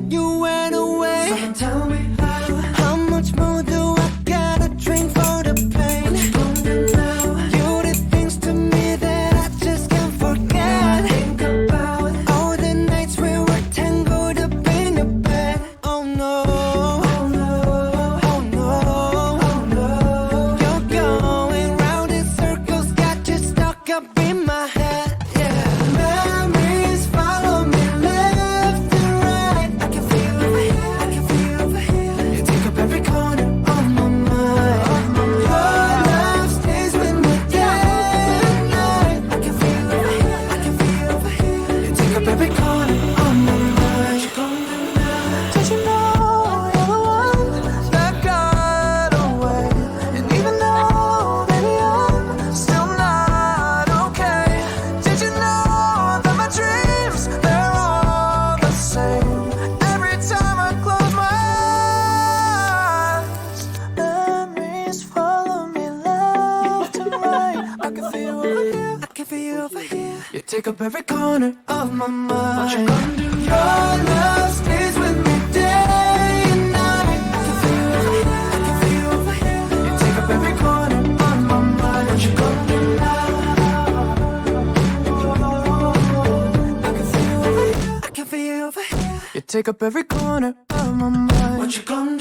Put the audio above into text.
you went away. So tell me how much more do I gotta drink for the pain? What you gonna do now? You did things to me that I just can't forget. I think about all the nights we were tangled up in your bed. Oh no, oh no, oh no, oh no. You're going round in circles, got you stuck up in my head. Yeah, memories follow me left and right. I can feel over here, I can feel over here. You take up every corner of my mind. Your love stays with me day and night. I can feel over here, I can feel over here. You take up every corner of my mind. What you gonna do now? Did you know you're the one that got away? And even though, baby, I'm still not okay. Did you know that my dreams, they're all the same? Every time I close my eyes, memories follow me left and right. I can feel over here, I can feel over here. You take up every corner of my mind. What you gonna do? Your love stays with me day and night. I can feel over here, I can feel over here. You take up every corner of my mind. What you gonna do now? I can feel over here, I can feel over here. You take up every corner of my mind. What you gonna